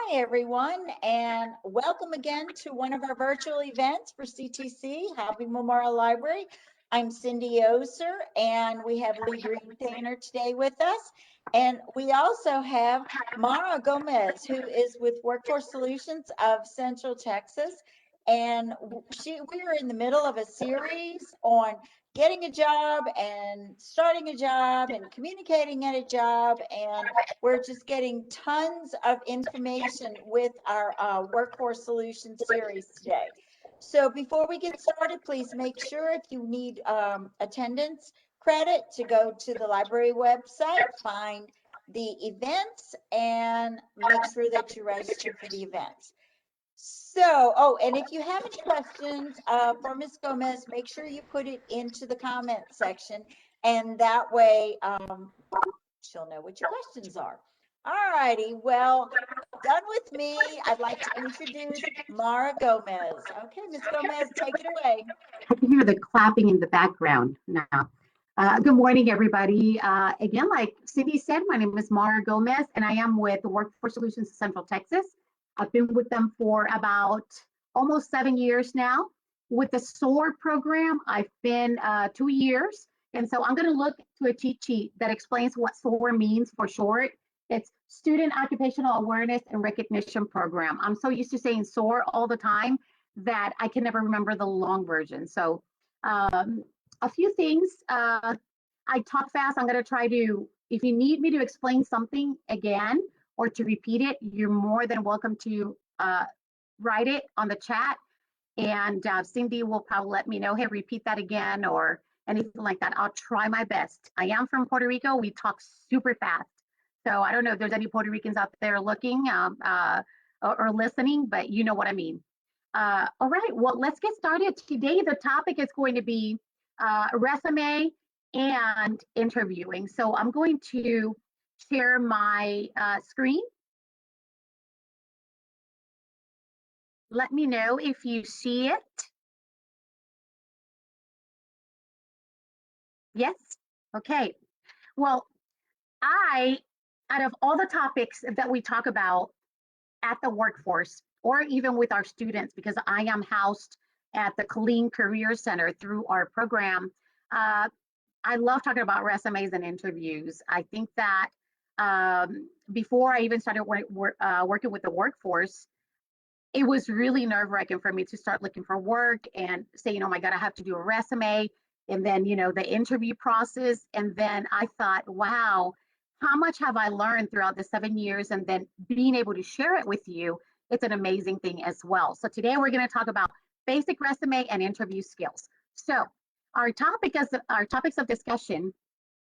Hi, everyone, and welcome again to one of our virtual events for CTC, Hobby Memorial Library. I'm Cindy Oser, and we have Lee Green today with us. And we also have Maura Gomez, who is with Workforce Solutions of Central Texas. And we are in the middle of a series on getting a job and starting a job and communicating at a job, and we're just getting tons of information with our Workforce Solutions series today. So before we get started, please make sure if you need attendance credit to go to the library website, find the events, and make sure that you register for the events. And if you have any questions for Ms. Gomez, make sure you put it into the comment section, and that way she'll know what your questions are. All righty, well, done with me. I'd like to introduce Maura Gomez. Okay, Ms. Gomez, take it away. I can hear the clapping in the background now. Good morning, everybody. Again, like Cindy said, my name is Maura Gomez, and I am with the Workforce Solutions of Central Texas. I've been with them for about almost 7 years now. With the SOAR program, I've been 2 years. And so I'm going to look to a cheat sheet that explains what SOAR means for short. It's Student Occupational Awareness and Recognition Program. I'm so used to saying SOAR all the time that I can never remember the long version. So a few things. I talk fast. I'm going to try to, if you need me to explain something again or to repeat it, you're more than welcome to write it on the chat. And Cindy will probably let me know, hey, repeat that again or anything like that. I'll try my best. I am from Puerto Rico. We talk super fast. So I don't know if there's any Puerto Ricans out there looking or listening, but you know what I mean. All right, well, let's get started. Today, the topic is going to be resume and interviewing. So I'm going to share my screen. Let me know if you see it. Yes? Okay. Well, out of all the topics that we talk about at the workforce, or even with our students, because I am housed at the Colleen Career Center through our program, I love talking about resumes and interviews. I think that before I even started working with the workforce, it was really nerve-wracking for me to start looking for work and saying, oh my God, I have to do a resume. And then, the interview process. And then I thought, wow, how much have I learned throughout the 7 years? And then being able to share it with you, it's an amazing thing as well. So today we're going to talk about basic resume and interview skills. So our topics of discussion,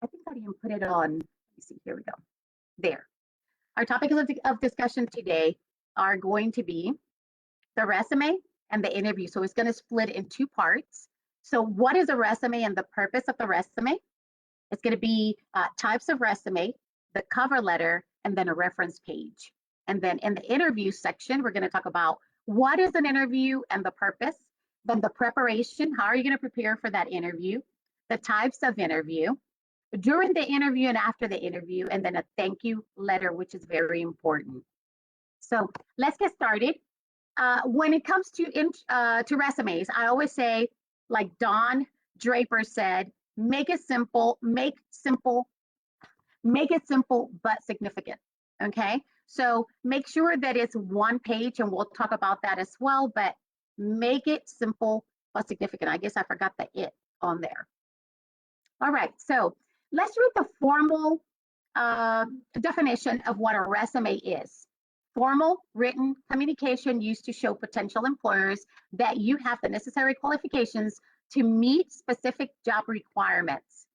I think I didn't put it on. Let me see, here we go. There. Our topics of discussion today are going to be the resume and the interview. So it's going to split in 2 parts. So what is a resume and the purpose of the resume? It's going to be types of resume, the cover letter, and then a reference page. And then in the interview section, we're going to talk about what is an interview and the purpose, then the preparation, how are you going to prepare for that interview, the types of interview, during the interview and after the interview, and then a thank you letter, which is very important. So let's get started. When it comes to resumes, I always say, like Don Draper said, make it simple, but significant. Okay, so make sure that it's 1 page, and we'll talk about that as well. But make it simple but significant. I guess I forgot the it on there. All right, so let's read the formal definition of what a resume is. Formal written communication used to show potential employers that you have the necessary qualifications to meet specific job requirements.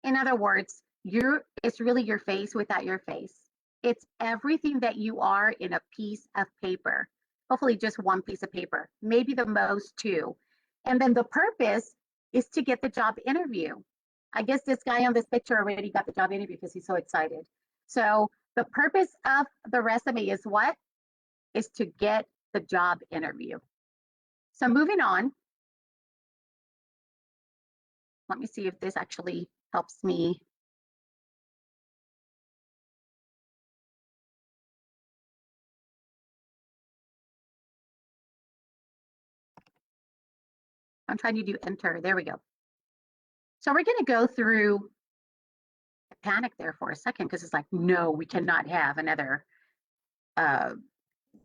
In other words, it's really your face without your face. It's everything that you are in a piece of paper, hopefully just 1 piece of paper, maybe the most 2. And then the purpose is to get the job interview. I guess this guy on this picture already got the job interview because he's so excited. So the purpose of the resume is what? Is to get the job interview. So moving on. Let me see if this actually helps me. I'm trying to do enter. There we go. So we're going to go through, panic there for a second because it's like, no, we cannot have another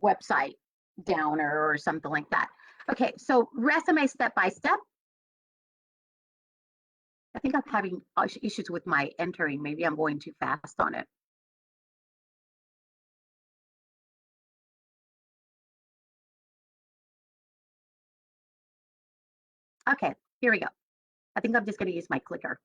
website downer or something like that. Okay, so resume step by step. I think I'm having issues with my entering. Maybe I'm going too fast on it. Okay, here we go. I think I'm just going to use my clicker.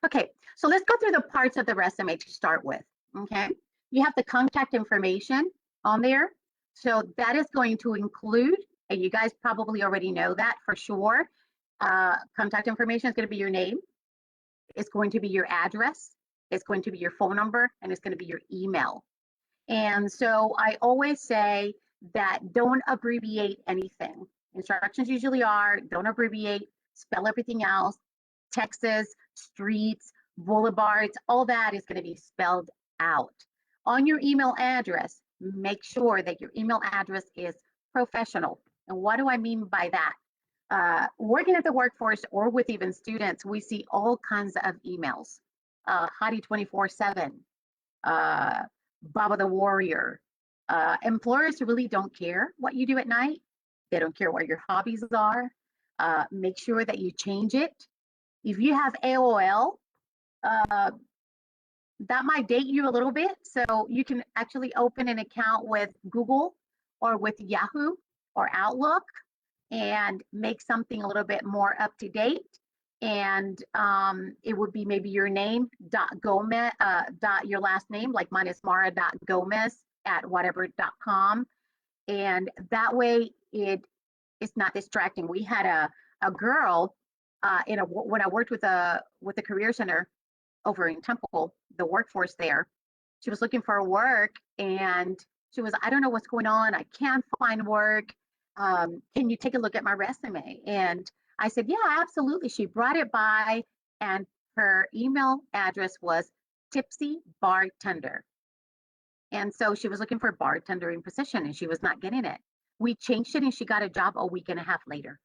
Okay, so let's go through the parts of the resume to start with. Okay, you have the contact information on there. So that is going to include, and you guys probably already know that for sure, contact information is going to be your name, it's going to be your address, it's going to be your phone number, and it's going to be your email. And so I always say that don't abbreviate anything. Instructions usually are don't abbreviate, spell everything else. Texas, streets, boulevards, all that is going to be spelled out. On your email address, make sure that your email address is professional. And what do I mean by that? Working at the workforce or with even students, we see all kinds of emails. Hottie 24/7, Baba the Warrior. Employers really don't care what you do at night. They don't care what your hobbies are. Make sure that you change it. If you have AOL, that might date you a little bit. So you can actually open an account with Google or with Yahoo or Outlook and make something a little bit more up to date. And it would be maybe your name dot Gomez dot your last name, like mine is Maura dot Gomez at whatever.com. And that way it's not distracting. We had a girl when I worked with the career center over in Temple, the workforce there. She was looking for work and she was, I don't know what's going on. I can't find work. Can you take a look at my resume? And I said, yeah, absolutely. She brought it by and her email address was Tipsy Bartender. And so she was looking for a bartendering position and she was not getting it. We changed it and she got a job a week and a half later.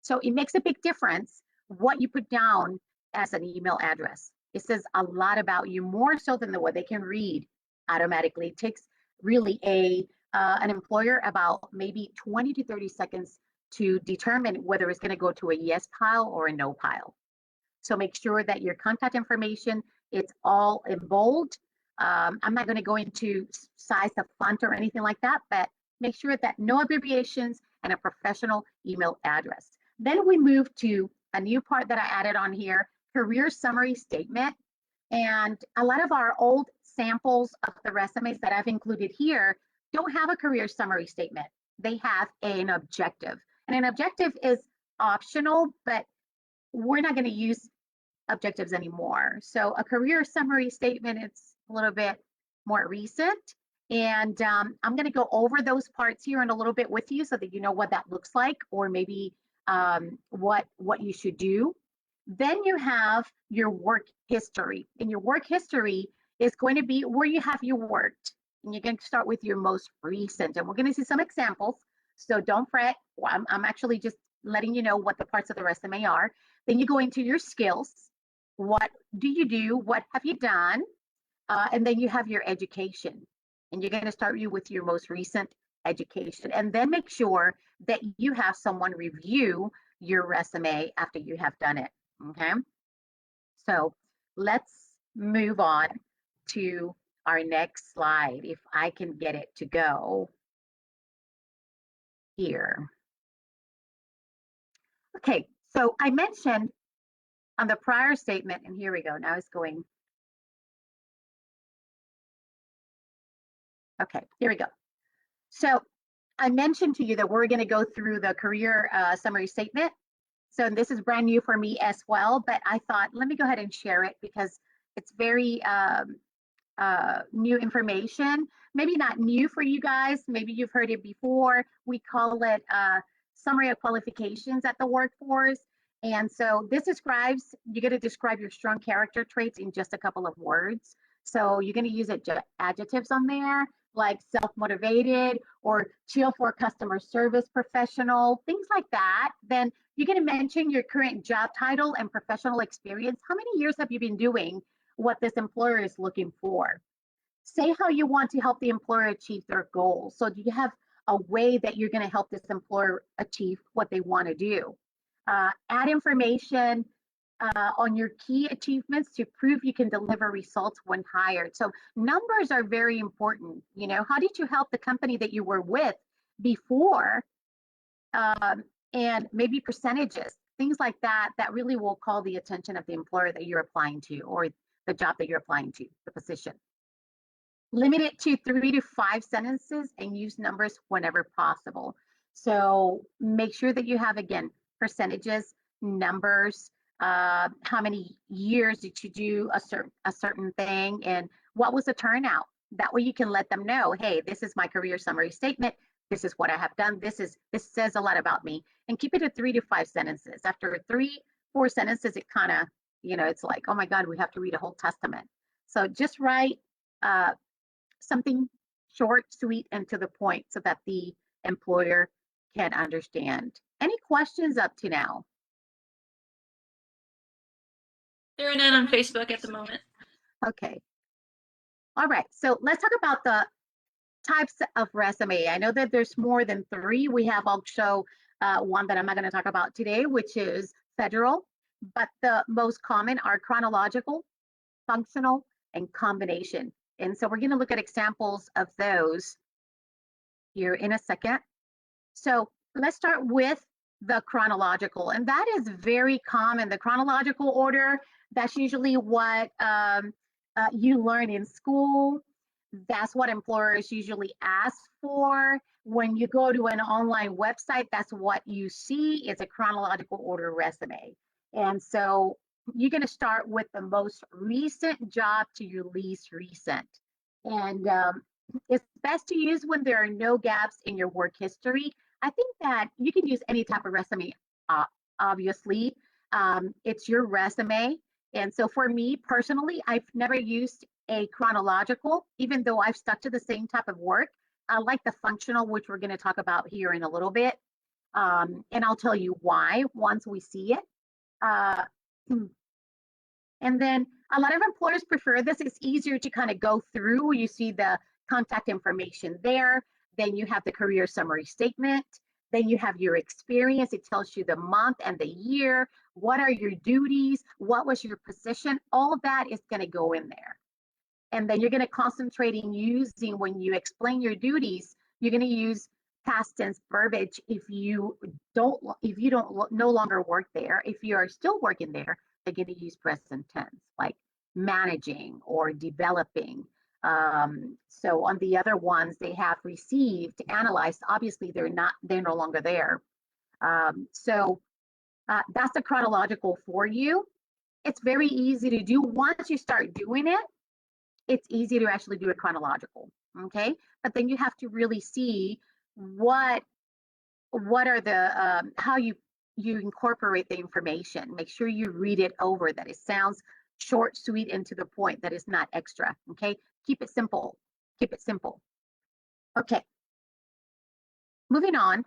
So it makes a big difference what you put down as an email address. It says a lot about you, more so than what they can read automatically. It takes really an employer about maybe 20 to 30 seconds to determine whether it's going to go to a yes pile or a no pile. So make sure that your contact information, it's all in bold. I'm not going to go into size of font or anything like that, but make sure that no abbreviations and a professional email address. Then we move to a new part that I added on here, career summary statement. And a lot of our old samples of the resumes that I've included here don't have a career summary statement. They have an objective. And an objective is optional, but we're not going to use objectives anymore. So a career summary statement, it's a little bit more recent. And I'm going to go over those parts here in a little bit with you so that you know what that looks like, or maybe what you should do. Then you have your work history. And your work history is going to be where you have you worked. And you're going to start with your most recent. And we're going to see some examples. So don't fret. I'm actually just letting you know what the parts of the resume are. Then you go into your skills. What do you do? What have you done? And then you have your education. And you're going to start you with your most recent education. And then make sure that you have someone review your resume after you have done it. Okay. So let's move on to our next slide, if I can get it to go here. Okay, so I mentioned on the prior statement, and here we go, now it's going. Okay, here we go. So I mentioned to you that we're going to go through the career summary statement. So this is brand new for me as well, but I thought, let me go ahead and share it because it's very new information. Maybe not new for you guys. Maybe you've heard it before. We call it summary of qualifications at the workforce. And so this describes, you're going to describe your strong character traits in just a couple of words. So you're going to use adjectives on there like self-motivated or chill for customer service professional, things like that. Then you're going to mention your current job title and professional experience. How many years have you been doing what this employer is looking for? Say how you want to help the employer achieve their goals. So do you have a way that you're going to help this employer achieve what they want to do? Add information on your key achievements to prove you can deliver results when hired. So numbers are very important. You know, how did you help the company that you were with before? And maybe percentages, things like that, that really will call the attention of the employer that you're applying to, or the job that you're applying to, the position. Limit it to 3 to 5 sentences and use numbers whenever possible. So make sure that you have, again, percentages, numbers, how many years did you do a certain thing, and what was the turnout. That way you can let them know, hey, this is my career summary statement. This is what I have done. This says a lot about me. And keep it at 3 to 5 sentences. After 3, 4 sentences, it kind of, you know, it's like, oh my God, we have to read a whole testament. So just write something short, sweet, and to the point so that the employer can understand. Any questions up to now? There are none on Facebook at the moment. Okay. All right. So let's talk about the types of resume. I know that there's more than 3. We have also one that I'm not going to talk about today, which is federal, but the most common are chronological, functional, and combination. And so we're going to look at examples of those here in a second. So let's start with the chronological, and that is very common. The chronological order, that's usually what you learn in school. That's what employers usually ask for. When you go to an online website, that's what you see. It's a chronological order resume. And so you're going to start with the most recent job to your least recent. And it's best to use when there are no gaps in your work history. I think that you can use any type of resume, obviously. It's your resume. And so for me personally, I've never used a chronological, even though I've stuck to the same type of work. I like the functional, which we're going to talk about here in a little bit. And I'll tell you why once we see it. And then a lot of employers prefer this. It's easier to kind of go through. You see the contact information there. Then you have the career summary statement. Then you have your experience. It tells you the month and the year. What are your duties? What was your position? All of that is going to go in there. And then you're going to concentrate in using, when you explain your duties, you're going to use past tense verbiage if you don't no longer work there. If you are still working there, they're going to use present tense, like managing or developing. So on the other ones, they have received, analyzed. Obviously, they're no longer there. So that's the chronological for you. It's very easy to do. Once you start doing it, it's easy to actually do a chronological. Okay, but then you have to really see what are the how you incorporate the information. Make sure you read it over, that it sounds short, sweet, and to the point, that is not extra. Okay, keep it simple. Keep it simple. Okay, moving on.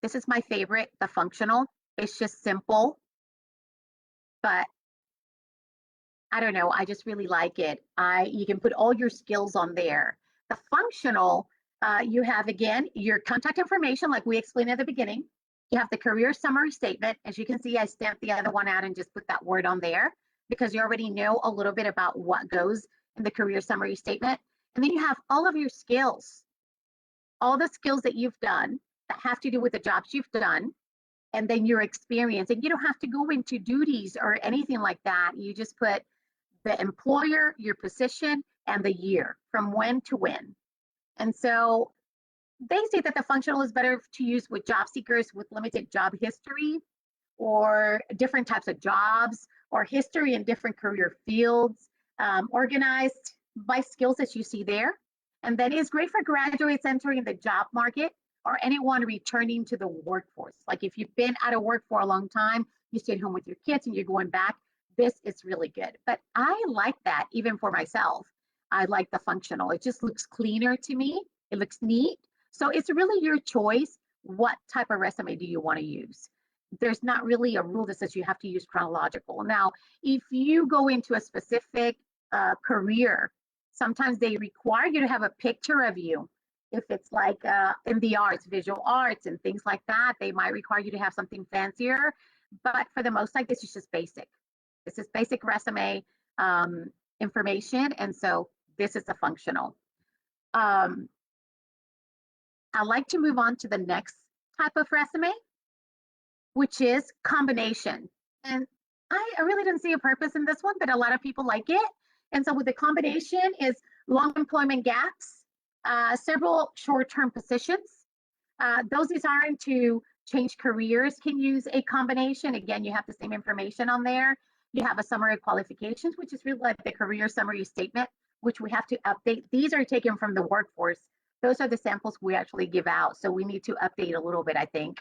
This is my favorite, the functional. It's just simple, but I don't know, I just really like it. You can put all your skills on there. The functional, you have, again, your contact information, like we explained at the beginning. You have the career summary statement. As you can see, I stamped the other one out and just put that word on there because you already know a little bit about what goes in the career summary statement. And then you have all of your skills, all the skills that you've done that have to do with the jobs you've done, and then your experience. And you don't have to go into duties or anything like that. You just put the employer, your position, and the year, from when to when. And so they say that the functional is better to use with job seekers with limited job history, or different types of jobs, or history in different career fields, organized by skills that you see there. And then it's great for graduates entering the job market, or anyone returning to the workforce. Like if you've been out of work for a long time, you stayed home with your kids and you're going back, this is really good. But I like that even for myself. I like the functional. It just looks cleaner to me. It looks neat. So it's really your choice. What type of resume do you want to use? There's not really a rule that says you have to use chronological. Now, if you go into a specific career, sometimes they require you to have a picture of you. If it's like in the arts, visual arts and things like that, they might require you to have something fancier. But for the most part, this is just basic. This is basic resume information. And so this is a functional. I'd like to move on to the next type of resume, which is combination. And I really didn't see a purpose in this one, but a lot of people like it. And so with the combination is long employment gaps, several short-term positions. Those desiring to change careers can use a combination. Again, you have the same information on there. You have a summary of qualifications, which is really like the career summary statement, which we have to update. These are taken from the workforce. Those are the samples we actually give out. So we need to update a little bit, I think.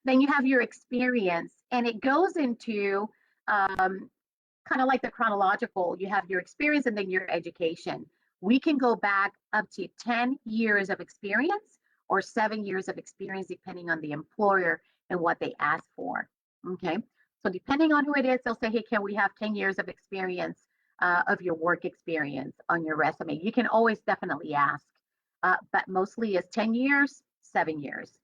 Then you have your experience, and it goes into kind of like the chronological. You have your experience and then your education. We can go back up to 10 years of experience or 7 years of experience, depending on the employer and what they ask for. Okay, so depending on who it is, they'll say, hey, can we have 10 years of experience of your work experience on your resume? You can always definitely ask, but mostly is 10 years, 7 years.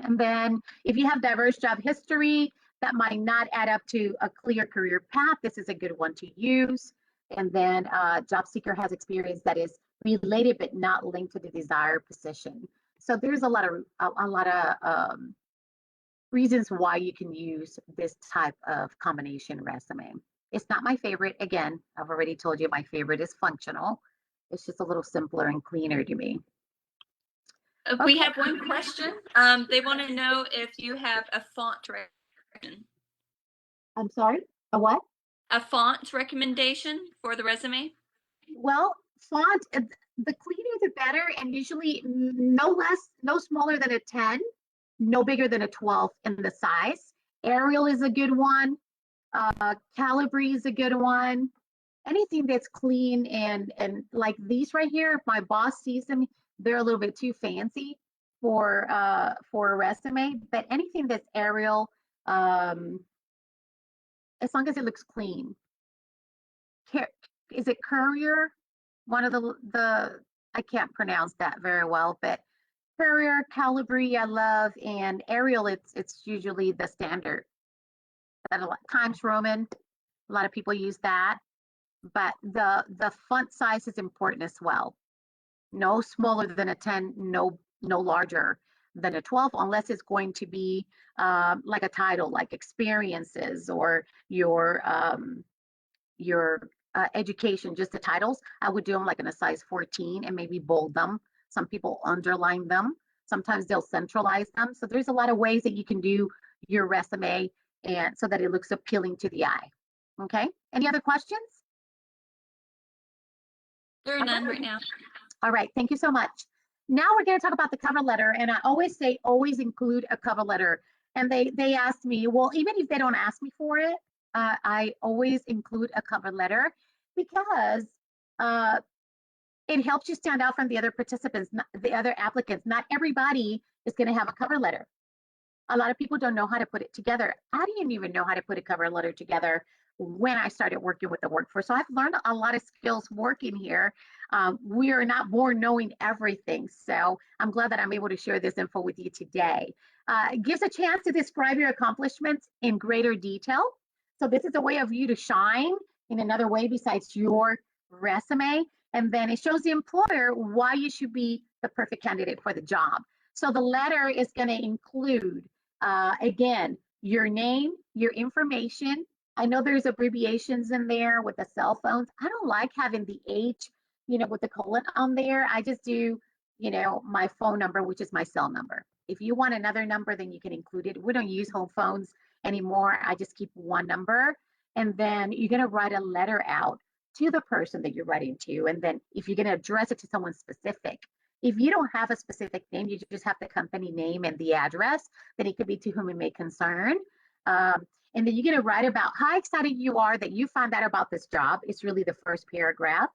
And then if you have diverse job history, that might not add up to a clear career path. This is a good one to use. And then job seeker has experience that is related but not linked to the desired position. So there's a lot of reasons why you can use this type of combination resume. It's not my favorite. Again, I've already told you my favorite is functional. It's just a little simpler and cleaner to me. We have one question. They want to know if you have a font recommendation. I'm sorry, a what? A font recommendation for the resume? Well, font, the cleaner the better, and usually no smaller than a 10, no bigger than a 12 in the size. Arial is a good one. Calibri is a good one. Anything that's clean and like these right here, if my boss sees them, they're a little bit too fancy for a resume. But anything that's Arial, as long as it looks clean. Is it Courier? One of the I can't pronounce that very well, but Courier, Calibri, I love, and Arial. It's usually the standard. That a lot Times Roman, a lot of people use that. But the font size is important as well. No smaller than a 10, no larger than a 12, unless it's going to be like a title, like experiences or your education, just the titles. I would do them like in a size 14 and maybe bold them. Some people underline them. Sometimes they'll centralize them. So there's a lot of ways that you can do your resume and so that it looks appealing to the eye. Okay, any other questions? There are none right now. All right, thank you so much. Now we're going to talk about the cover letter, and I always say always include a cover letter. And they asked me, well, even if they don't ask me for it, I always include a cover letter because it helps you stand out from the other participants, the other applicants. Not everybody is going to have a cover letter. A lot of people don't know how to put it together. I didn't even know how to put a cover letter together when I started working with the workforce. So I've learned a lot of skills working here. We are not born knowing everything. So I'm glad that I'm able to share this info with you today. It gives a chance to describe your accomplishments in greater detail. So this is a way of you to shine in another way besides your resume. And then it shows the employer why you should be the perfect candidate for the job. So the letter is going to include, again, your name, your information. I know there's abbreviations in there with the cell phones. I don't like having the H, with the colon on there. I just do, my phone number, which is my cell number. If you want another number, then you can include it. We don't use home phones anymore. I just keep one number. And then you're going to write a letter out to the person that you're writing to. And then if you're going to address it to someone specific, if you don't have a specific name, you just have the company name and the address, then it could be to whom it may concern. And And then you're going to write about how excited you are that you found out about this job. It's really the first paragraph.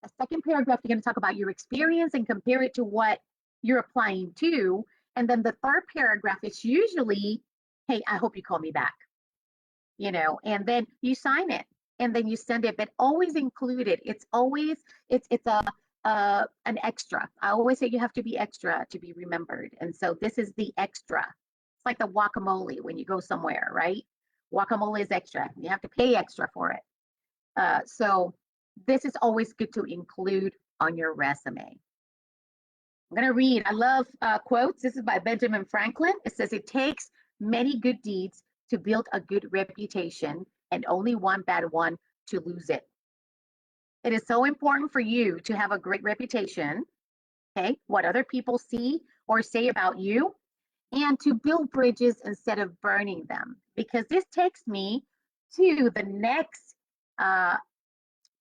The second paragraph, you're going to talk about your experience and compare it to what you're applying to. And then the third paragraph is usually, hey, I hope you call me back, and then you sign it and then you send it, but always include it. It's always, it's an extra. I always say you have to be extra to be remembered. And so this is the extra. It's like the guacamole when you go somewhere, right? Guacamole is extra. You have to pay extra for it. So this is always good to include on your resume. I'm going to read. I love quotes. This is by Benjamin Franklin. It says, it takes many good deeds to build a good reputation and only one bad one to lose it. It is so important for you to have a great reputation, okay, what other people see or say about you, and to build bridges instead of burning them. Because this takes me to the next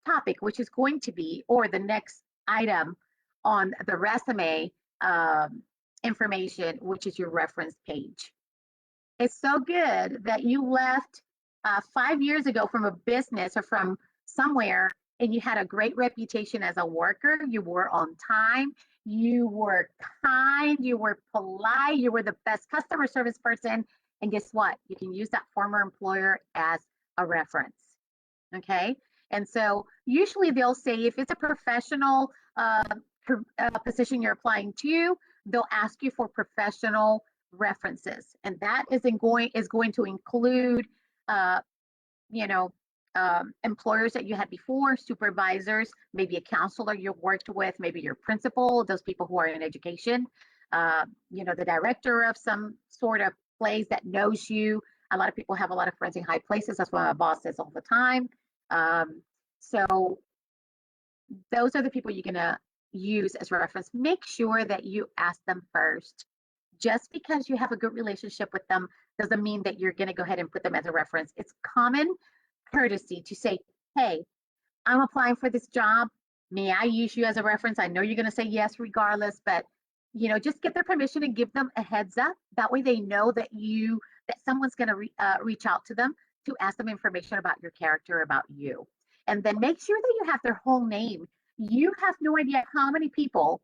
topic, which is going to be, or the next item on the resume information, which is your reference page. It's so good that you left 5 years ago from a business or from somewhere and you had a great reputation as a worker. You were on time, you were kind, you were polite, you were the best customer service person. And guess what? You can use that former employer as a reference. Okay. And so usually they'll say if it's a professional position you're applying to, they'll ask you for professional references, and that is going to include employers that you had before, supervisors, maybe a counselor you worked with, maybe your principal, those people who are in education, the director of some sort of place that knows you. A lot of people have a lot of friends in high places. That's what my boss says all the time. So those are the people you're going to use as reference. Make sure that you ask them first. Just because you have a good relationship with them doesn't mean that you're going to go ahead and put them as a reference. It's common courtesy to say, hey, I'm applying for this job. May I use you as a reference? I know you're going to say yes regardless, but just get their permission and give them a heads up. That way they know that someone's going to reach out to them to ask them information about your character, about you. And then make sure that you have their whole name. You have no idea how many people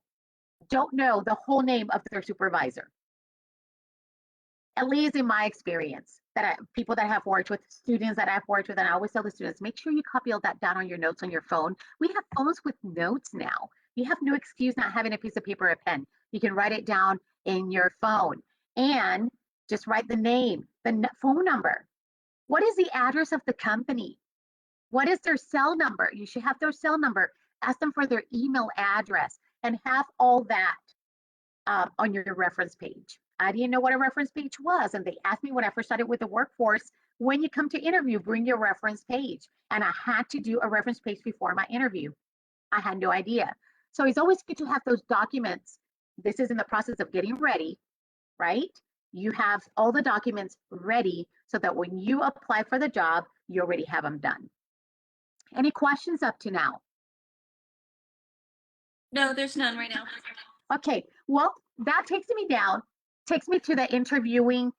don't know the whole name of their supervisor. At least in my experience, people that I have worked with, students that I've worked with, and I always tell the students, make sure you copy all that down on your notes on your phone. We have phones with notes now. You have no excuse not having a piece of paper or a pen. You can write it down in your phone and just write the name, the phone number. What is the address of the company? What is their cell number? You should have their cell number. Ask them for their email address and have all that on your reference page. I didn't know what a reference page was. And they asked me when I first started with the workforce, when you come to interview, bring your reference page. And I had to do a reference page before my interview. I had no idea. So it's always good to have those documents. This is in the process of getting ready, right? You have all the documents ready so that when you apply for the job, you already have them done. Any questions up to now? No, there's none right now. Okay, well, that takes me to the interviewing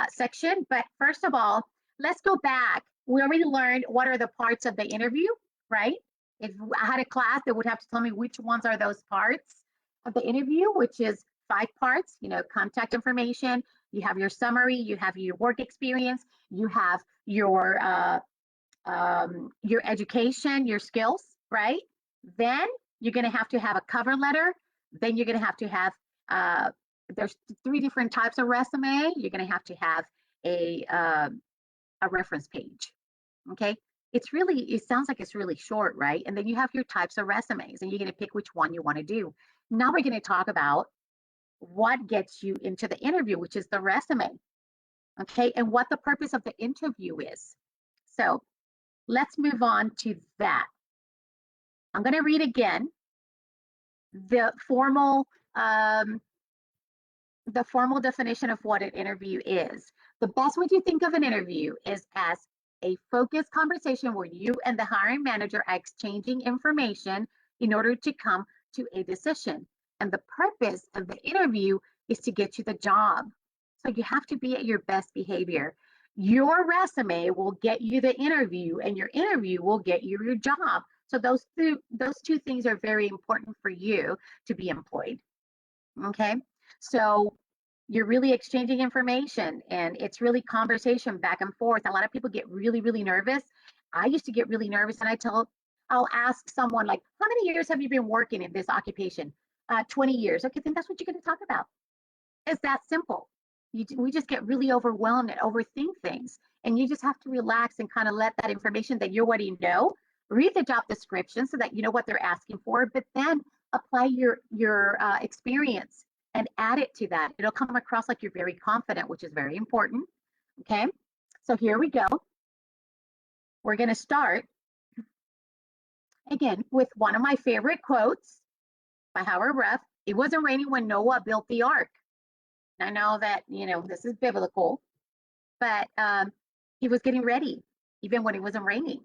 section. But first of all, let's go back. We already learned what are the parts of the interview, right? If I had a class, they would have to tell me which ones are those parts of the interview, which is 5 parts, contact information, you have your summary, you have your work experience, you have your education, your skills, right? Then you're going to have a cover letter. Then you're going to have there's 3 different types of resume. You're going to have a reference page. Okay. It sounds like it's really short, right? And then you have your types of resumes and you're going to pick which one you want to do. Now we're going to talk about what gets you into the interview, which is the resume. Okay. And what the purpose of the interview is. So let's move on to that. I'm going to read again the formal definition of what an interview is. The best way to think of an interview is as a focused conversation where you and the hiring manager are exchanging information in order to come to a decision. And the purpose of the interview is to get you the job. So you have to be at your best behavior. Your resume will get you the interview, and your interview will get you your job. So those two things are very important for you to be employed. Okay, so you're really exchanging information, and it's really conversation back and forth. A lot of people get really nervous. I used to get really nervous, and I'll ask someone like, how many years have you been working in this occupation? 20 years. Okay, then that's what you're going to talk about. It's that simple. We just get really overwhelmed and overthink things. And you just have to relax and kind of let that information that you already know, read the job description so that you know what they're asking for, but then apply your experience and add it to that. It'll come across like you're very confident, which is very important. Okay, so here we go. We're going to start again with one of my favorite quotes by Howard Ruff. It wasn't raining when Noah built the ark. I know that, this is biblical, but he was getting ready even when it wasn't raining.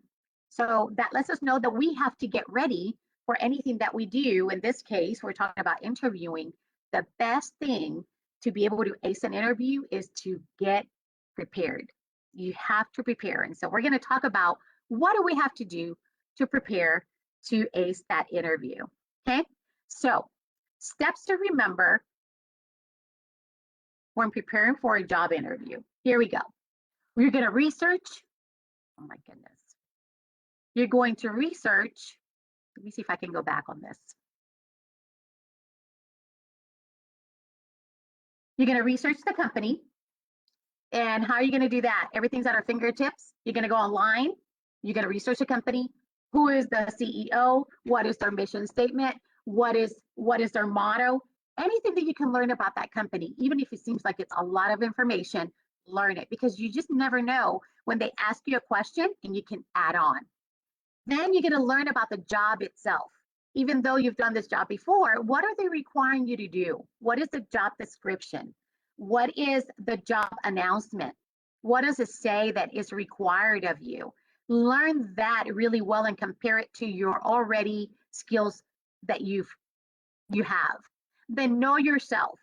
So that lets us know that we have to get ready for anything that we do. In this case, we're talking about interviewing. The best thing to be able to ace an interview is to get prepared. You have to prepare. And so we're going to talk about what do we have to do to prepare to ace that interview. Okay, so steps to remember when preparing for a job interview. Here we go. You're going to research. Oh my goodness. You're going to research. Let me see if I can go back on this. You're going to research the company. And how are you going to do that? Everything's at our fingertips. You're going to go online. You're going to research the company. Who is the CEO? What is their mission statement? What is their motto? Anything that you can learn about that company, even if it seems like it's a lot of information, learn it, because you just never know when they ask you a question and you can add on. Then you're going to learn about the job itself. Even though you've done this job before, what are they requiring you to do? What is the job description? What is the job announcement? What does it say that is required of you? Learn that really well and compare it to your already skills that you have. Then know yourself.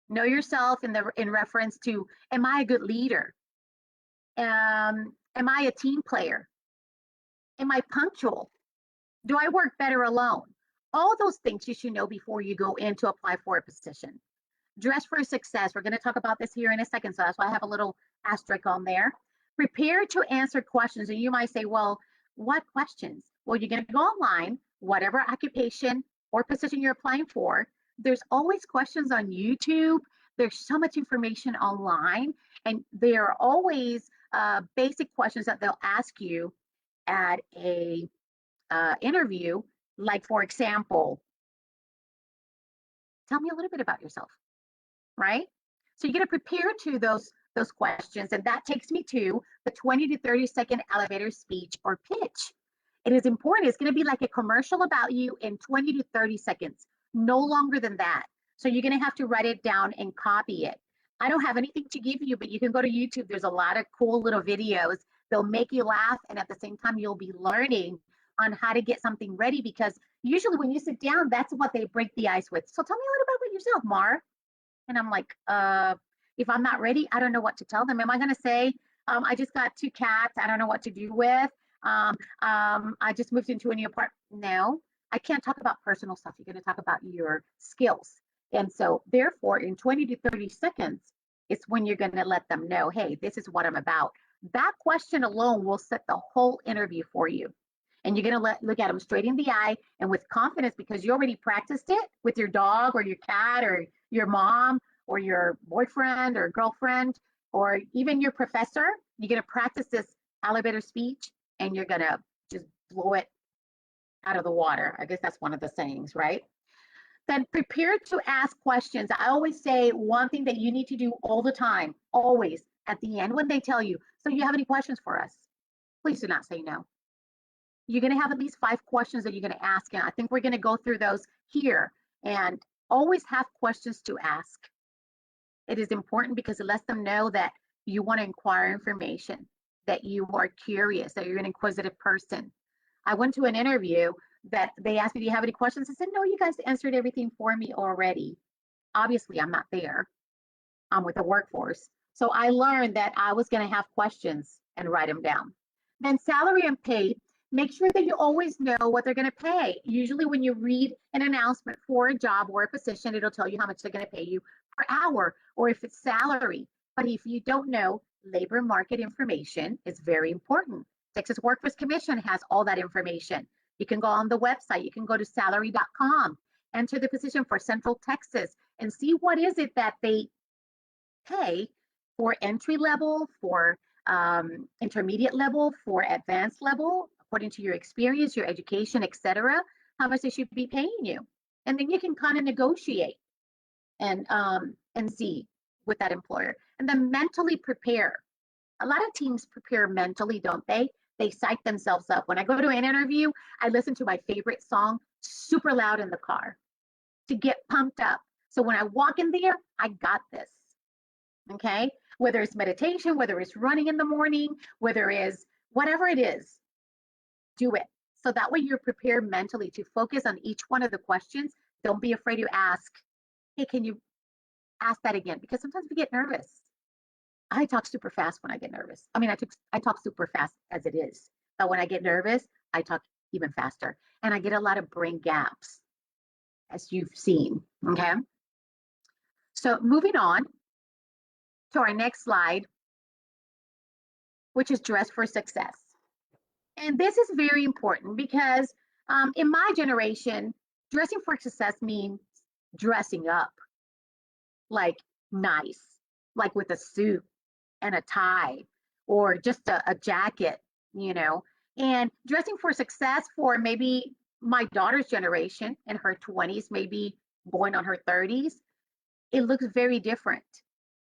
Know yourself in reference to, am I a good leader? Am I a team player? Am I punctual? Do I work better alone? All those things you should know before you go in to apply for a position. Dress for success. We're going to talk about this here in a second, so that's why I have a little asterisk on there. Prepare to answer questions. And you might say, well, what questions? Well, you're going to go online, whatever occupation or position you're applying for. There's always questions on YouTube. There's so much information online, and there are always basic questions that they'll ask you at a interview. Like, for example, tell me a little bit about yourself, right? So you're going to prepare to those questions, and that takes me to the 20 to 30-second elevator speech or pitch. It is important. It's going to be like a commercial about you in 20 to 30 seconds, no longer than that. So you're going to have to write it down and copy it. I don't have anything to give you, but you can go to YouTube. There's a lot of cool little videos. They'll make you laugh, and at the same time, you'll be learning on how to get something ready, because usually when you sit down, that's what they break the ice with. So tell me a little bit about yourself, Maura. And I'm like, if I'm not ready, I don't know what to tell them. Am I going to say, I just got 2 cats, I don't know what to do with? I just moved into a new apartment. No, I can't talk about personal stuff. You're going to talk about your skills. And so therefore, in 20 to 30 seconds, it's when you're going to let them know, hey, this is what I'm about. That question alone will set the whole interview for you. And you're going to look at them straight in the eye and with confidence, because you already practiced it with your dog or your cat or your mom or your boyfriend or girlfriend or even your professor. You're going to practice this elevator speech, and you're going to just blow it out of the water. I guess that's one of the sayings, right? Then prepare to ask questions. I always say one thing that you need to do all the time, always at the end when they tell you, so you have any questions for us? Please do not say no. You're going to have at least 5 questions that you're going to ask. And I think we're going to go through those here, and always have questions to ask. It is important because it lets them know that you want to inquire information, that you are curious, that you're an inquisitive person. I went to an interview that they asked me, do you have any questions? I said, no, you guys answered everything for me already. Obviously, I'm not there. I'm with the workforce. So I learned that I was going to have questions and write them down. Then salary and pay, make sure that you always know what they're going to pay. Usually when you read an announcement for a job or a position, it'll tell you how much they're going to pay you per hour or if it's salary. But if you don't know, labor market information is very important. Texas Workforce Commission has all that information. You can go on the website, you can go to salary.com, enter the position for Central Texas and see what is it that they pay for entry level, for intermediate level, for advanced level, according to your experience, your education, etc., how much they should be paying you. And then you can kind of negotiate and see with that employer. And then mentally prepare. A lot of teams prepare mentally, don't they? They psych themselves up. When I go to an interview, I listen to my favorite song super loud in the car to get pumped up. So when I walk in there, I got this. Okay, whether it's meditation, whether it's running in the morning, whether it's whatever it is, do it. So that way you're prepared mentally to focus on each one of the questions. Don't be afraid to ask, hey, can you ask that again? Because sometimes we get nervous. I talk super fast when I get nervous. I mean, I talk super fast as it is, but when I get nervous, I talk even faster. And I get a lot of brain gaps, as you've seen, okay? So moving on to our next slide, which is dress for success. And this is very important because in my generation, dressing for success means dressing up like nice, like with a suit and a tie or just a jacket, you know. And dressing for success for maybe my daughter's generation in her 20s, maybe going on her 30s, it looks very different.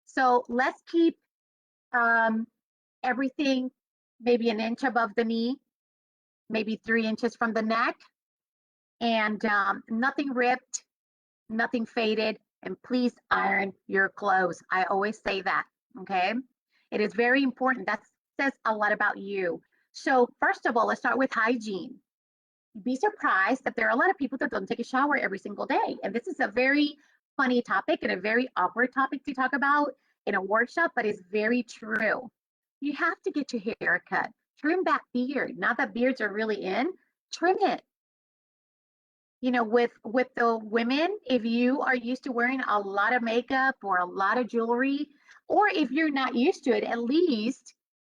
So let's keep everything maybe an inch above the knee, maybe 3 inches from the neck, and nothing ripped, nothing faded, and please iron your clothes. I always say that, okay? It is very important. That says a lot about you. So first of all, let's start with hygiene. You'd be surprised that there are a lot of people that don't take a shower every single day. And this is a very funny topic and a very awkward topic to talk about in a workshop, but it's very true. You have to get your hair cut. Trim that beard. Now that beards are really in, trim it. You know, with the women, if you are used to wearing a lot of makeup or a lot of jewelry, or if you're not used to it, at least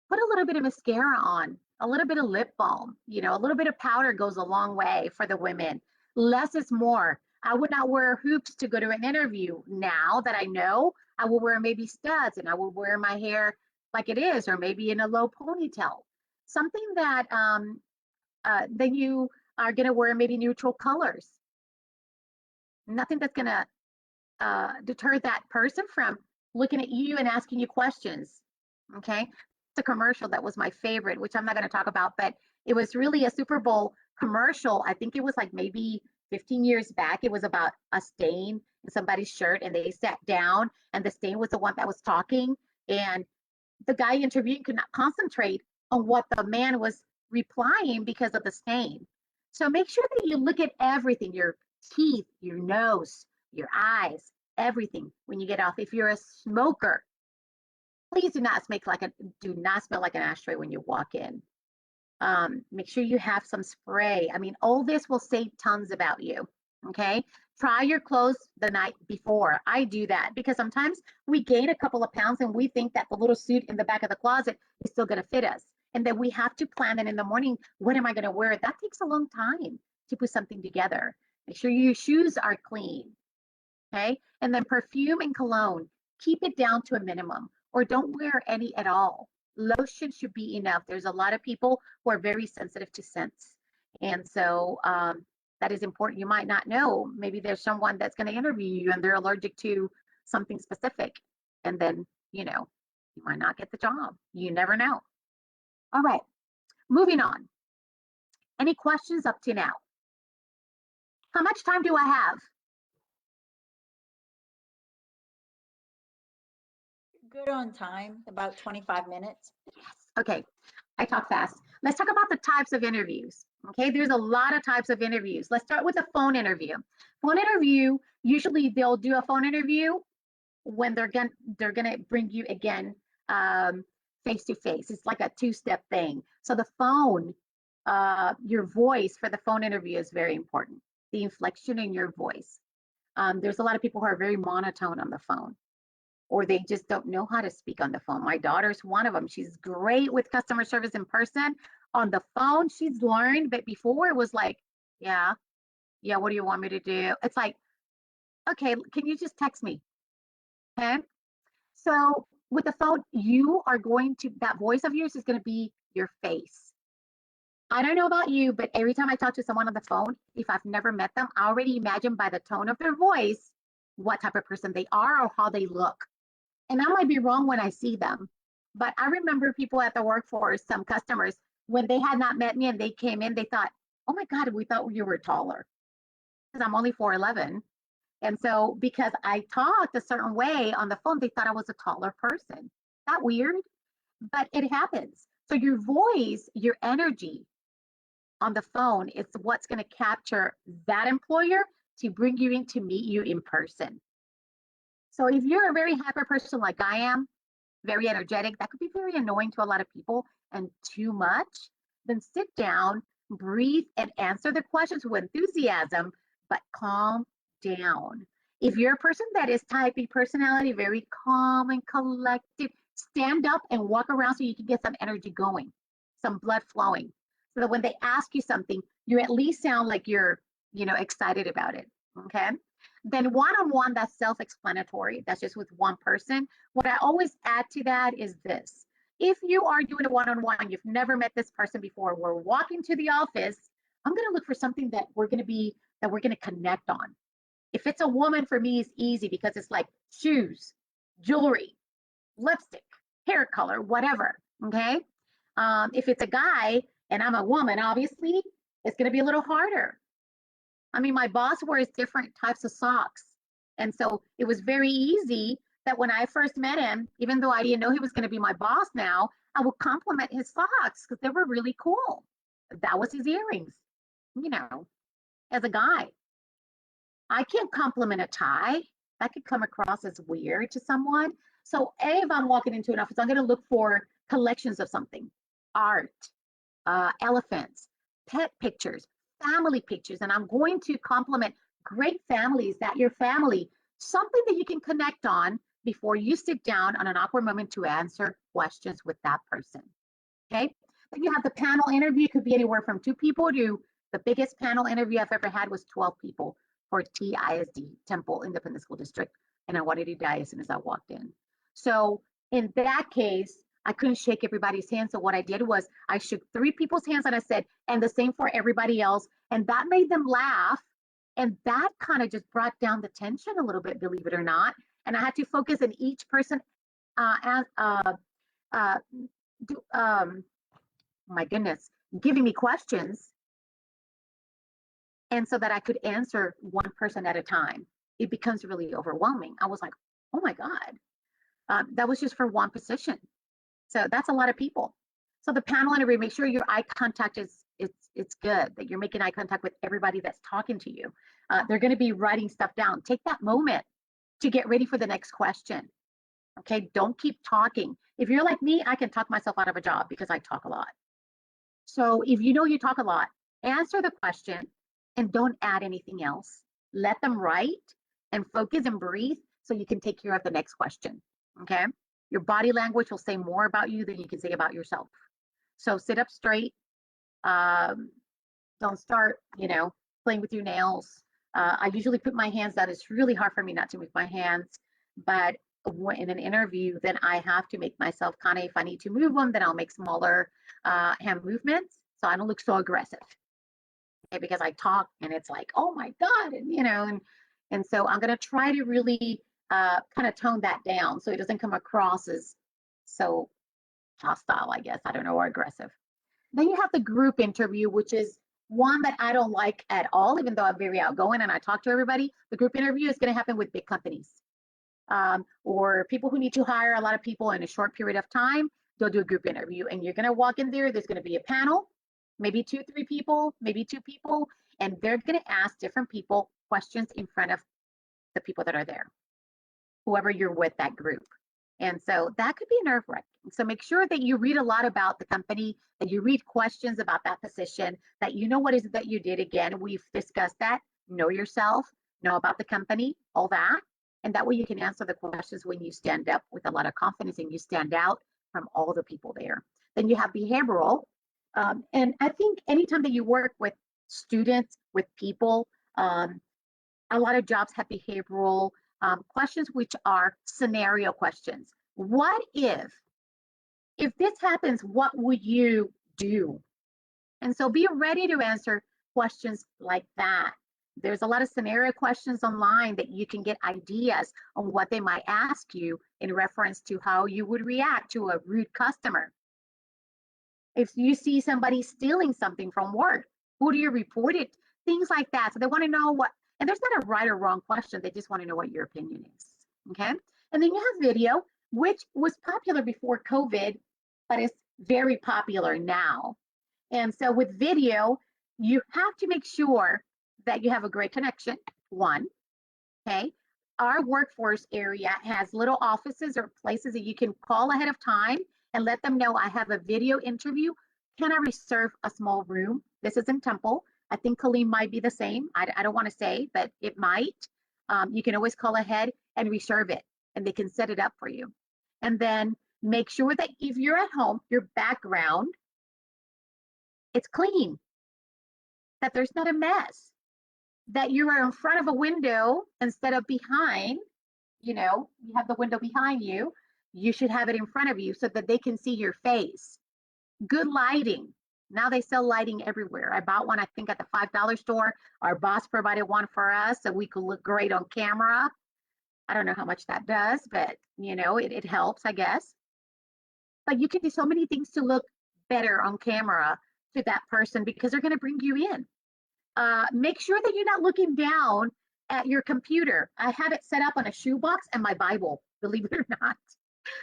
put a little bit of mascara on, a little bit of lip balm, you know, a little bit of powder goes a long way for the women. Less is more. I would not wear hoops to go to an interview. Now that I know, I will wear maybe studs and I will wear my hair like it is, or maybe in a low ponytail. Something that then you are going to wear maybe neutral colors. Nothing that's going to deter that person from looking at you and asking you questions. Okay. The commercial that was my favorite, which I'm not going to talk about, but it was really a Super Bowl commercial. I think it was like maybe 15 years back. It was about a stain in somebody's shirt and they sat down and the stain was the one that was talking. And the guy interviewing could not concentrate on what the man was replying because of the stain. So make sure that you look at everything, your teeth, your nose, your eyes, everything when you get off. If you're a smoker, please do not smell like an ashtray when you walk in. Make sure you have some spray. I mean, all this will say tons about you. Okay. Try your clothes the night before. I do that because sometimes we gain a couple of pounds and we think that the little suit in the back of the closet is still going to fit us. And then we have to plan that in the morning. What am I going to wear? That takes a long time to put something together. Make sure your shoes are clean. Okay. And then perfume and cologne, keep it down to a minimum or don't wear any at all. Lotion should be enough. There's a lot of people who are very sensitive to scents. And so that is important. You might not know. Maybe there's someone that's going to interview you and they're allergic to something specific. And then, you know, you might not get the job. You never know. All right, moving on. Any questions up to now? How much time do I have? Good on time, about 25 minutes. Yes. Okay. I talk fast. Let's talk about the types of interviews. Okay, there's a lot of types of interviews. Let's start with a phone interview. Phone interview, usually they'll do a phone interview when they're gonna bring you again face to face. It's like a two-step thing. So the phone, your voice for the phone interview is very important. The inflection in your voice. There's a lot of people who are very monotone on the phone, or they just don't know how to speak on the phone. My daughter's one of them. She's great with customer service in person. On the phone, she's learned, but before it was like, yeah, yeah, what do you want me to do? It's like, okay, can you just text me? Okay. So with the phone, you are going to, that voice of yours is going to be your face. I don't know about you, but every time I talk to someone on the phone, if I've never met them, I already imagine by the tone of their voice what type of person they are or how they look. And I might be wrong when I see them, but I remember people at the workforce, some customers, when they had not met me and they came in, they thought, oh my God, we thought you were taller because I'm only 4'11". And so because I talked a certain way on the phone, they thought I was a taller person. Not weird, but it happens. So your voice, your energy on the phone is what's going to capture that employer to bring you in to meet you in person. So if you're a very hyper person like I am, very energetic, that could be very annoying to a lot of people and too much, then sit down, breathe, and answer the questions with enthusiasm, but calm down. If you're a person that is type B personality, very calm and collected, stand up and walk around so you can get some energy going, some blood flowing. So that when they ask you something, you at least sound like you're, excited about it. Okay. Then one-on-one, that's self-explanatory. That's just with one person. What I always add to that is this. If you are doing a one-on-one, you've never met this person before, we're walking to the office, I'm going to look for something that we're going to connect on. If it's a woman, for me, it's easy because it's like shoes, jewelry, lipstick, hair color, whatever. Okay. If it's a guy and I'm a woman, obviously, it's going to be a little harder. I mean, my boss wears different types of socks. And so it was very easy that when I first met him, even though I didn't know he was going to be my boss now, I would compliment his socks because they were really cool. That was his earrings, as a guy. I can't compliment a tie. That could come across as weird to someone. So, if I'm walking into an office, I'm going to look for collections of something, art, elephants, pet pictures, family pictures, and I'm going to compliment great families, that your family, something that you can connect on before you sit down on an awkward moment to answer questions with that person. Okay. Then you have the panel interview. It could be anywhere from 2 people to the biggest panel interview I've ever had was 12 people for TISD, Temple Independent School District. And I wanted to die as soon as I walked in. So in that case, I couldn't shake everybody's hand. So what I did was I shook 3 people's hands and I said, and the same for everybody else. And that made them laugh. And that kind of just brought down the tension a little bit, believe it or not. And I had to focus on each person as my goodness, giving me questions. And so that I could answer one person at a time. It becomes really overwhelming. I was like, oh my God, that was just for one position. So that's a lot of people. So the panel interview, make sure your eye contact it's good, that you're making eye contact with everybody that's talking to you. They're going to be writing stuff down. Take that moment to get ready for the next question. Okay, don't keep talking. If you're like me, I can talk myself out of a job because I talk a lot. So if you know you talk a lot, answer the question and don't add anything else. Let them write and focus and breathe so you can take care of the next question. Okay. Your body language will say more about you than you can say about yourself. So sit up straight. Don't start, playing with your nails. I usually put my hands down. It's really hard for me not to move my hands, but in an interview, then I have to make myself kind of, if I need to move them, then I'll make smaller hand movements so I don't look so aggressive. Okay, because I talk and it's like, oh my God, and so I'm gonna try to really kind of tone that down so it doesn't come across as so hostile, I guess, I don't know, or aggressive. Then you have the group interview, which is one that I don't like at all, even though I'm very outgoing and I talk to everybody. The group interview is going to happen with big companies or people who need to hire a lot of people in a short period of time. They'll do a group interview and you're going to walk in there. There's going to be a panel, maybe 2, 3 people, maybe 2 people, and they're going to ask different people questions in front of the people that are there. whoever you're with, that group. And so that could be nerve-wracking. So make sure that you read a lot about the company, that you read questions about that position, that you know what is it that you did. Again, we've discussed that. Know yourself, know about the company, all that. And that way you can answer the questions when you stand up with a lot of confidence and you stand out from all the people there. Then you have behavioral. And I think anytime that you work with students, with people, a lot of jobs have behavioral questions, which are scenario questions. What if this happens, what would you do? And so be ready to answer questions like that. There's a lot of scenario questions online that you can get ideas on what they might ask you in reference to how you would react to a rude customer. If you see somebody stealing something from work, who do you report it? Things like that. So they want to know what, and there's not a right or wrong question. They just want to know what your opinion is. Okay. And then you have video, which was popular before COVID, but it's very popular now. And so with video, you have to make sure that you have a great connection, one. Okay. Our workforce area has little offices or places that you can call ahead of time and let them know I have a video interview. Can I reserve a small room? This is in Temple. I think Colleen might be the same. I don't want to say, but it might. You can always call ahead and reserve it, and they can set it up for you. And then make sure that if you're at home, your background, it's clean, that there's not a mess, that you are in front of a window instead of behind. You have the window behind you. You should have it in front of you so that they can see your face. Good lighting. Now they sell lighting everywhere. I bought one, I think, at the $5 store. Our boss provided one for us so we could look great on camera. I don't know how much that does, but it helps, I guess. But you can do so many things to look better on camera to that person because they're going to bring you in. Make sure that you're not looking down at your computer. I have it set up on a shoebox and my Bible, believe it or not,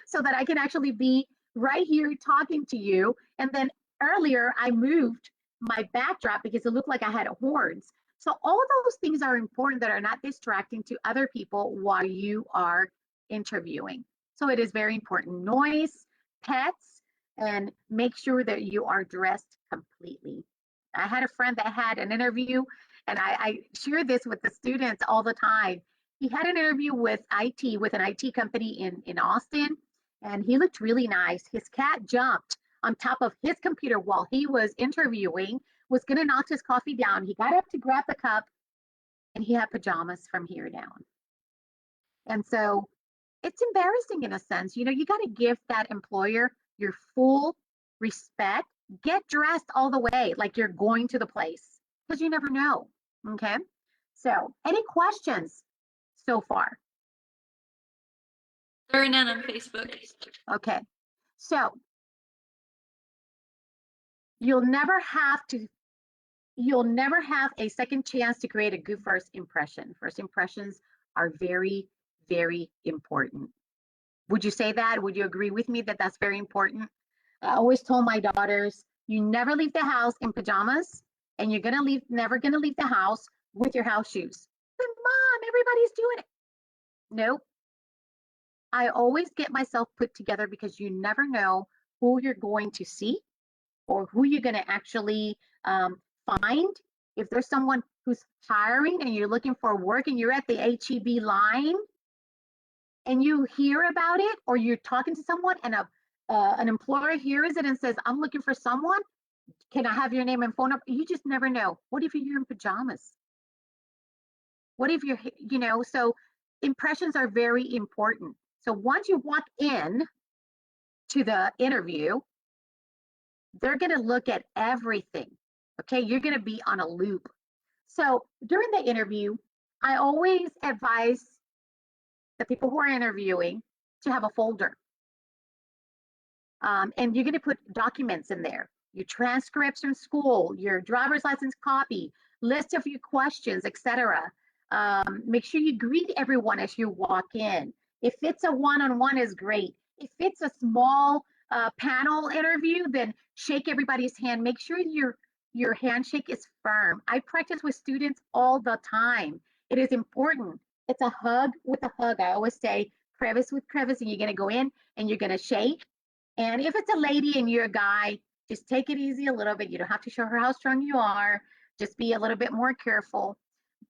so that I can actually be right here talking to you. And then earlier I moved my backdrop because it looked like I had horns. So all of those things are important that are not distracting to other people while you are interviewing. So it is very important. Noise, pets, and make sure that you are dressed completely. I had a friend that had an interview, and I share this with the students all the time. He had an interview with IT, with an IT company in Austin, and he looked really nice. His cat jumped on top of his computer while he was interviewing, was going to knock his coffee down. He got up to grab the cup, and he had pajamas from here down. And so it's embarrassing in a sense. You got to give that employer your full respect. Get dressed all the way like you're going to the place because you never know. Okay. So any questions so far? There are none on Facebook. Okay. So you'll never have a second chance to create a good first impression. First impressions are very, very important. Would you say that? Would you agree with me that that's very important? I always told my daughters, you never leave the house in pajamas, and you're never gonna leave the house with your house shoes. But Mom, everybody's doing it. Nope. I always get myself put together because you never know who you're going to see or who you're gonna actually find. If there's someone who's hiring and you're looking for work and you're at the HEB line and you hear about it, or you're talking to someone and an employer hears it and says, I'm looking for someone, can I have your name and phone number? You just never know. What if you're in pajamas? What if so impressions are very important. So once you walk in to the interview, they're going to look at everything. Okay, you're going to be on a loop. So during the interview, I always advise the people who are interviewing to have a folder. And you're going to put documents in there, your transcripts from school, your driver's license copy, list of your questions, etc. Make sure you greet everyone as you walk in. If it's a one-on-one is great. If it's a small panel interview, then shake everybody's hand. Make sure your handshake is firm. I practice with students all the time. It is important It's a hug with a hug. I always say crevice with crevice, and you're going to go in and you're going to shake. And if it's a lady and you're a guy, just take it easy a little bit. You don't have to show her how strong you are. Just be a little bit more careful.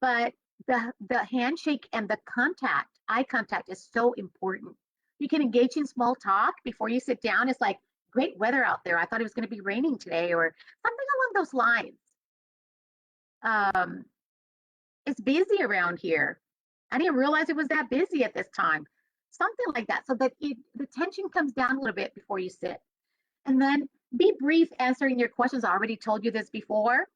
But the handshake and the contact, eye contact, is so important. You can engage in small talk before you sit down. It's like, great weather out there. I thought it was going to be raining today, or something along those lines. It's busy around here. I didn't realize it was that busy at this time. Something like that, so that the tension comes down a little bit before you sit. And then be brief answering your questions. I already told you this before.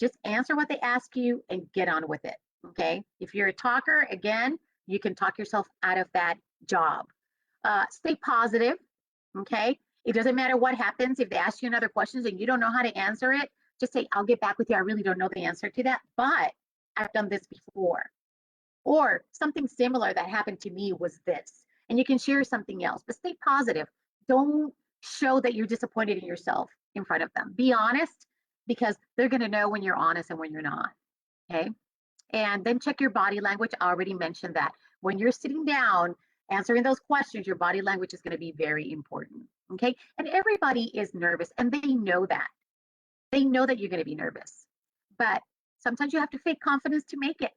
Just answer what they ask you and get on with it. Okay. If you're a talker, again, you can talk yourself out of that job. Stay positive. Okay. It doesn't matter what happens. If they ask you another question and you don't know how to answer it, just say, I'll get back with you. I really don't know the answer to that, but I've done this before. Or something similar that happened to me was this. And you can share something else, but stay positive. Don't show that you're disappointed in yourself in front of them. Be honest, because they're going to know when you're honest and when you're not. Okay. And then check your body language. I already mentioned that. When you're sitting down answering those questions, your body language is going to be very important. Okay. And everybody is nervous and they know that. They know that you're going to be nervous. But sometimes you have to fake confidence to make it.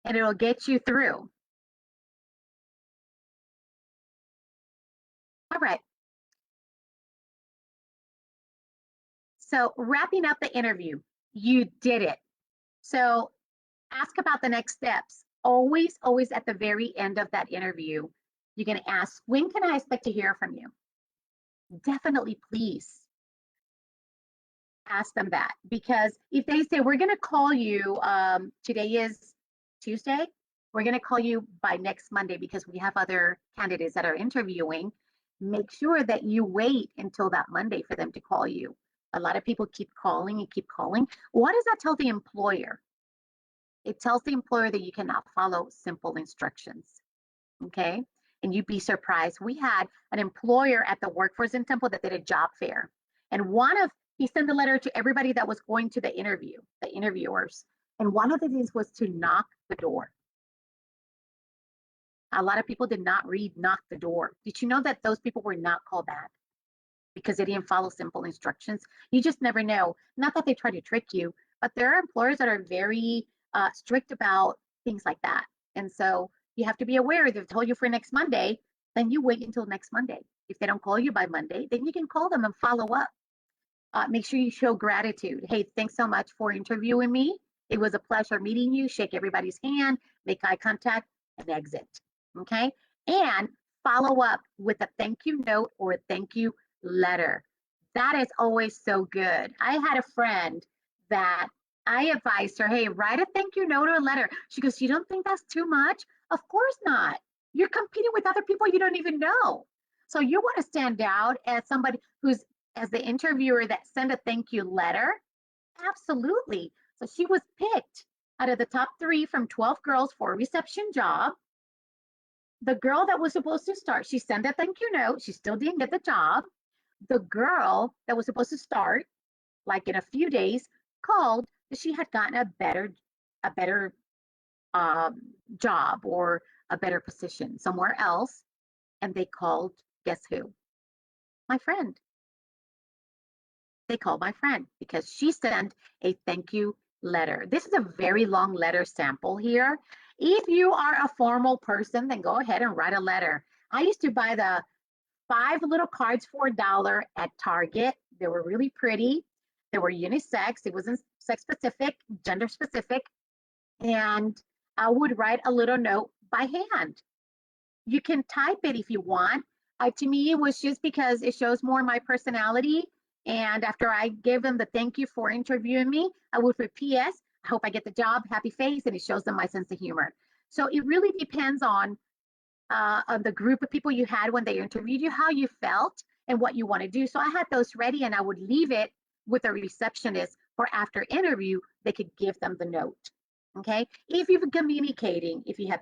And it'll get you through. All right. So wrapping up the interview, you did it. So ask about the next steps. Always, always at the very end of that interview, you're going to ask, when can I expect to hear from you? Definitely, please ask them that, because if they say, we're going to call you, today is Tuesday, we're going to call you by next Monday because we have other candidates that are interviewing, make sure that you wait until that Monday for them to call you. A lot of people keep calling and keep calling. What does that tell the employer? It tells the employer that you cannot follow simple instructions. Okay. And you'd be surprised. We had an employer at the Workforce in Temple that did a job fair. And he sent a letter to everybody that was going to the interview, the interviewers. And one of the things was to knock the door. A lot of people did not read knock the door. Did you know that those people were not called back because they didn't follow simple instructions? You just never know. Not that they try to trick you, but there are employers that are very strict about things like that. And so you have to be aware. If they've told you for next Monday, then you wait until next Monday. If they don't call you by Monday, then you can call them and follow up. Make sure you show gratitude. Hey, thanks so much for interviewing me. It was a pleasure meeting you. Shake everybody's hand, make eye contact, and exit. Okay. And follow up with a thank you note or a thank you letter. That is always so good. I had a friend that I advised her, hey, write a thank you note or a letter. She goes, you don't think that's too much? Of course not. You're competing with other people you don't even know. So you want to stand out as somebody who's, as the interviewer that sent a thank you letter. Absolutely. So she was picked out of the top 3 from 12 girls for a reception job. The girl that was supposed to start, she sent a thank you note. She still didn't get the job. The girl that was supposed to start, like in a few days, called that she had gotten a better job or a better position somewhere else. And they called, guess who? My friend. They called my friend because she sent a thank you letter. This is a very long letter sample here. If you are a formal person, then go ahead and write a letter. I used to buy the 5 little cards for $1 at Target. They were really pretty. They were unisex. It wasn't sex specific, gender specific. And I would write a little note by hand. You can type it if you want. To me, it was just because it shows more my personality. And after I gave them the thank you for interviewing me, I would put PS, I hope I get the job, happy face, and it shows them my sense of humor. So it really depends on the group of people you had when they interviewed you, how you felt, and what you want to do. So I had those ready, and I would leave it with a receptionist for after interview, they could give them the note. Okay. If you have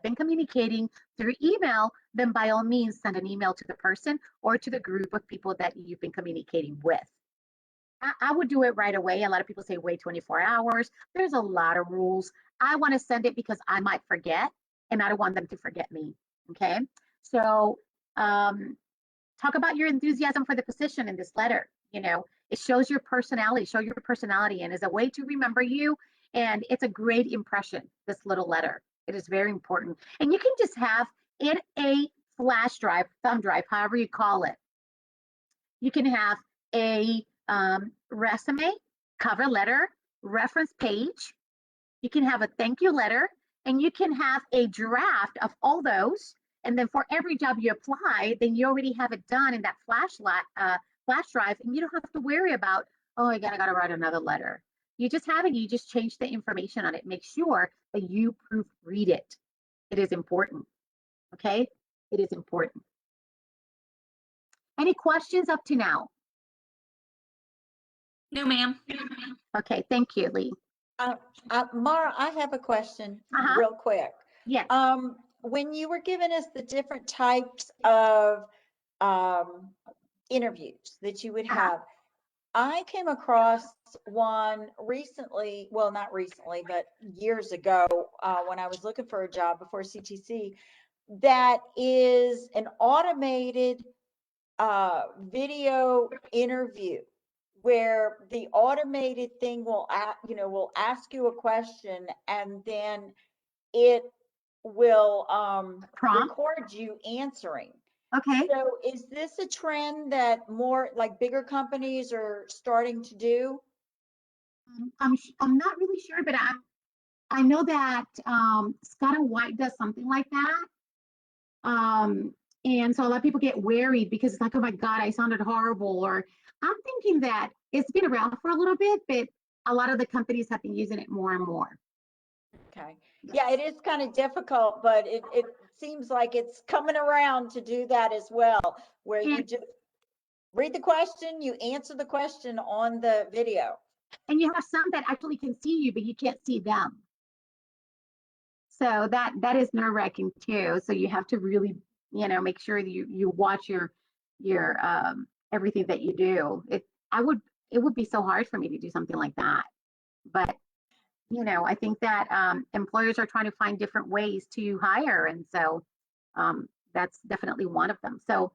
been communicating through email, then by all means send an email to the person or to the group of people that you've been communicating with. I would do it right away. A lot of people say wait 24 hours. There's a lot of rules. I want to send it because I might forget. and I don't want them to forget me. Okay. So talk about your enthusiasm for the position in this letter. It shows your personality, show your personality, and is a way to remember you. And it's a great impression, this little letter. It is very important. And you can just have in a flash drive, thumb drive, however you call it. You can have a resume, cover letter, reference page. You can have a thank you letter, and you can have a draft of all those. And then for every job you apply, then you already have it done in that flash drive, and you don't have to worry about, oh, I gotta write another letter. You just have it. You just change the information on it. Make sure that you proofread it. It is important. Okay, it is important. Any questions up to now? No, ma'am. Okay, thank you, Lee. Maura, I have a question real quick. Yes. When you were giving us the different types of interviews that you would have, I came across one recently, well, not recently, but years ago, when I was looking for a job before CTC, that is an automated video interview where the automated thing will ask you a question, and then it will Prompt. record you answering. Okay. So is this a trend that more like bigger companies are starting to do? I'm not really sure, but I know that Scott and White does something like that. And so a lot of people get worried because it's like, oh my God, I sounded horrible. Or I'm thinking that it's been around for a little bit, but a lot of the companies have been using it more and more. Okay. Yeah, it is kind of difficult, but it seems like it's coming around to do that as well, where you just read the question, you answer the question on the video. And you have some that actually can see you, but you can't see them. So that is nerve-wracking too. So you have to really, make sure that you watch your everything that you do. It would be so hard for me to do something like that. But I think that employers are trying to find different ways to hire, and so that's definitely one of them. So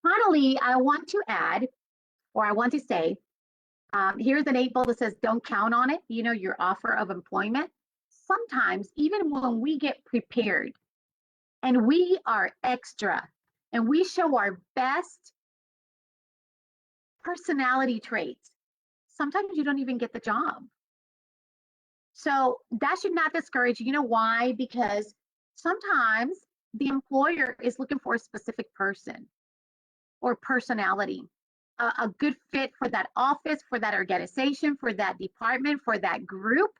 finally, I want to add, or I want to say, here's an 8 ball that says, don't count on it. Your offer of employment. Sometimes, even when we get prepared and we are extra and we show our best personality traits, sometimes you don't even get the job. So that should not discourage you. You know why? Because sometimes the employer is looking for a specific person or personality, a good fit for that office, for that organization, for that department, for that group.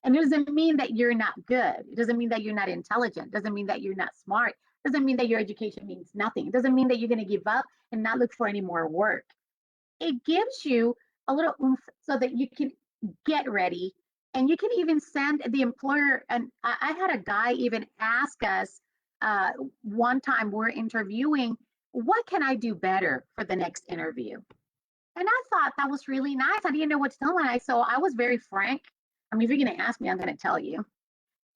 And it doesn't mean that you're not good. It doesn't mean that you're not intelligent. It doesn't mean that you're not smart. It doesn't mean that your education means nothing. It doesn't mean that you're going to give up and not look for any more work. It gives you a little oomph so that you can get ready, and you can even send the employer. And I had a guy even ask us one time we're interviewing, what can I do better for the next interview? And I thought that was really nice. I didn't know what to tell him. So I was very frank. I mean, if you're going to ask me, I'm going to tell you.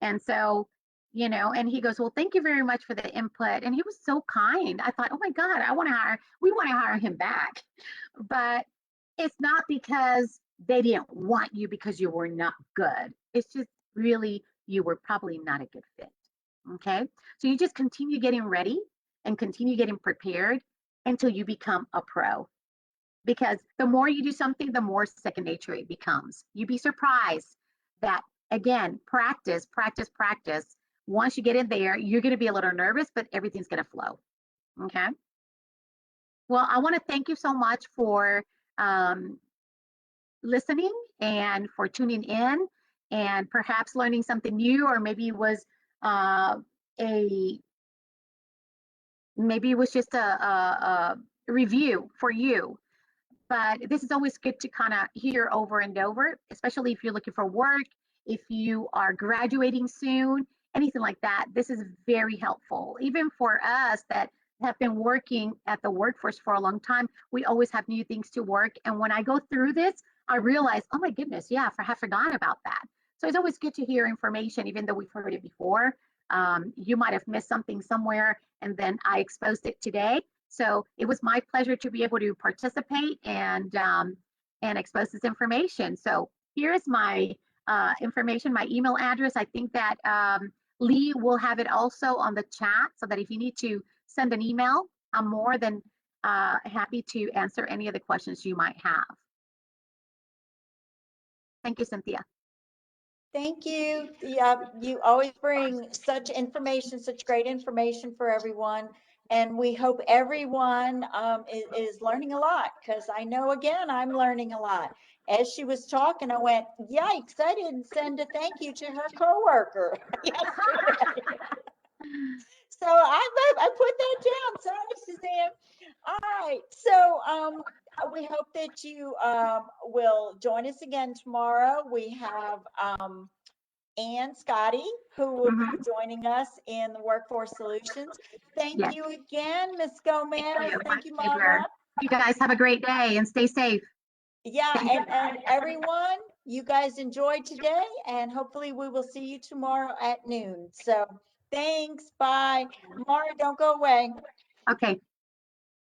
And so, and he goes, well, thank you very much for the input. And he was so kind. I thought, oh my God, we want to hire him back. But it's not because they didn't want you because you were not good. It's just really, you were probably not a good fit. Okay. So you just continue getting ready and continue getting prepared until you become a pro. Because the more you do something, the more second nature it becomes. You'd be surprised that, again, practice. Once you get in there, you're going to be a little nervous, but everything's going to flow. Okay. Well, I want to thank you so much for listening and for tuning in and perhaps learning something new, or maybe it was just a review for you. But this is always good to kind of hear over and over, especially if you're looking for work, if you are graduating soon, anything like that. This is very helpful. Even for us that have been working at the workforce for a long time, we always have new things to work. And when I go through this, I realize, oh my goodness, yeah, I have forgotten about that. So it's always good to hear information, even though we've heard it before. You might have missed something somewhere, and then I exposed it today. So it was my pleasure to be able to participate and expose this information. So here's my information, my email address. I think that Lee will have it also on the chat so that if you need to send an email, I'm more than happy to answer any of the questions you might have. Thank you, Cynthia. Thank you. Yeah, you always bring such information, such great information for everyone. And we hope everyone is learning a lot, because I know, again, I'm learning a lot. As she was talking, I went, yikes, I didn't send a thank you to her coworker yesterday. So I put that down. Sorry, Suzanne. All right. So we hope that you will join us again tomorrow. We have Ann Scotty, who will be joining us in the Workforce Solutions. Thank Yes. you again, Ms. Gomez. Thank you, Pleasure. Maura. You guys have a great day and stay safe. Yeah, Thank you. and everyone, you guys enjoy today, and hopefully we will see you tomorrow at noon. So thanks. Bye. Maura, don't go away. Okay.